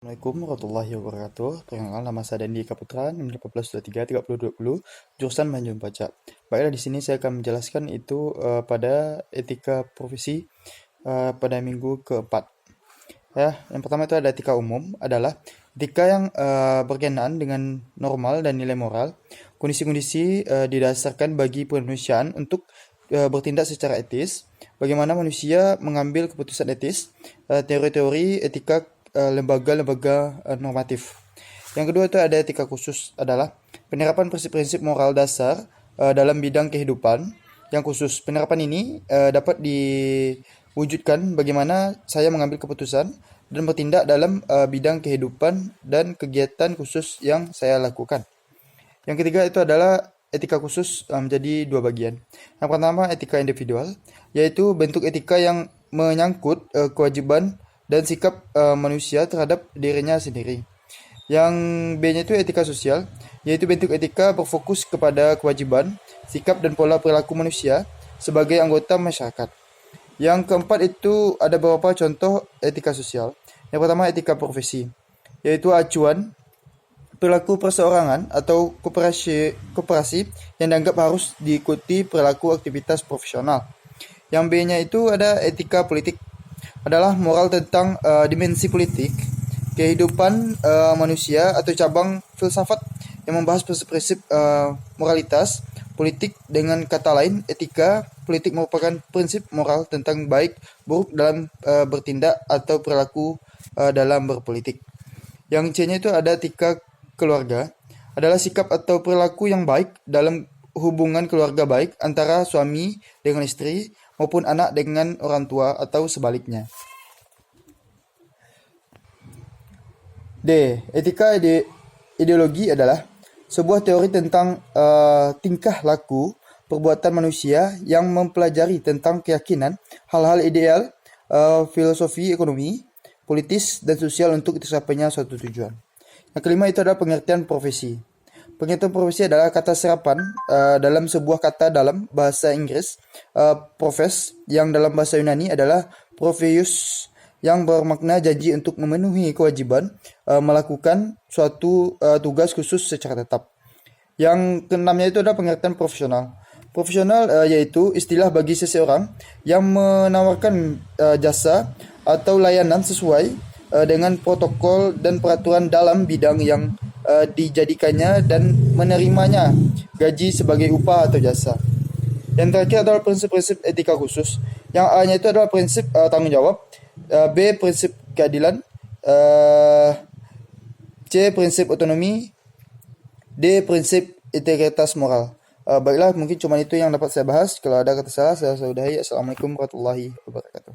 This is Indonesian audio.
Assalamualaikum warahmatullahi wabarakatuh. Perkenalkan, nama saya Dendi Kaputra, NIM 1823 3020, jurusan Manajemen Pajak. Baiklah, di sini saya akan menjelaskan itu pada etika profesi pada minggu keempat. Ya, yang pertama itu ada etika umum, adalah etika yang berkenaan dengan normal dan nilai moral, kondisi-kondisi didasarkan bagi kemanusiaan untuk bertindak secara etis, bagaimana manusia mengambil keputusan etis, teori-teori etika lembaga-lembaga normatif. Yang kedua itu ada etika khusus, adalah penerapan prinsip-prinsip moral dasar dalam bidang kehidupan yang khusus. Penerapan ini dapat diwujudkan bagaimana saya mengambil keputusan dan bertindak dalam bidang kehidupan dan kegiatan khusus yang saya lakukan. Yang ketiga itu adalah etika khusus menjadi dua bagian. Yang pertama etika individual, yaitu bentuk etika yang menyangkut kewajiban dan sikap manusia terhadap dirinya sendiri. Yang B-nya itu etika sosial, yaitu bentuk etika berfokus kepada kewajiban, sikap dan pola perilaku manusia sebagai anggota masyarakat. Yang keempat itu ada beberapa contoh etika sosial. Yang pertama etika profesi, yaitu acuan perilaku perseorangan atau koperasi yang dianggap harus diikuti perilaku aktivitas profesional. Yang B-nya itu ada etika politik, adalah moral tentang dimensi politik, kehidupan manusia atau cabang filsafat yang membahas prinsip-prinsip moralitas politik. Dengan kata lain, etika politik merupakan prinsip moral tentang baik buruk dalam bertindak atau perilaku dalam berpolitik. Yang C-nya itu ada etika keluarga, adalah sikap atau perilaku yang baik dalam hubungan keluarga, baik antara suami dengan istri maupun anak dengan orang tua atau sebaliknya. D. Etika ideologi adalah sebuah teori tentang tingkah laku perbuatan manusia yang mempelajari tentang keyakinan, hal-hal ideal, filosofi, ekonomi, politis, dan sosial untuk tercapainya suatu tujuan. Yang kelima itu adalah pengertian profesi. Pengertian profesi adalah kata serapan dalam sebuah kata dalam bahasa Inggris, profes, yang dalam bahasa Yunani adalah profeius, yang bermakna janji untuk memenuhi kewajiban melakukan suatu tugas khusus secara tetap. Yang keenamnya itu adalah pengertian profesional. Profesional yaitu istilah bagi seseorang yang menawarkan jasa atau layanan sesuai dengan protokol dan peraturan dalam bidang yang dijadikannya dan menerimanya gaji sebagai upah atau jasa. Yang terakhir adalah prinsip-prinsip etika khusus. Yang A-nya itu adalah prinsip tanggung jawab, B prinsip keadilan, C prinsip otonomi, D prinsip integritas moral. Baiklah, mungkin cuma itu yang dapat saya bahas. Kalau ada kata salah, saya sudahi. Assalamualaikum warahmatullahi wabarakatuh.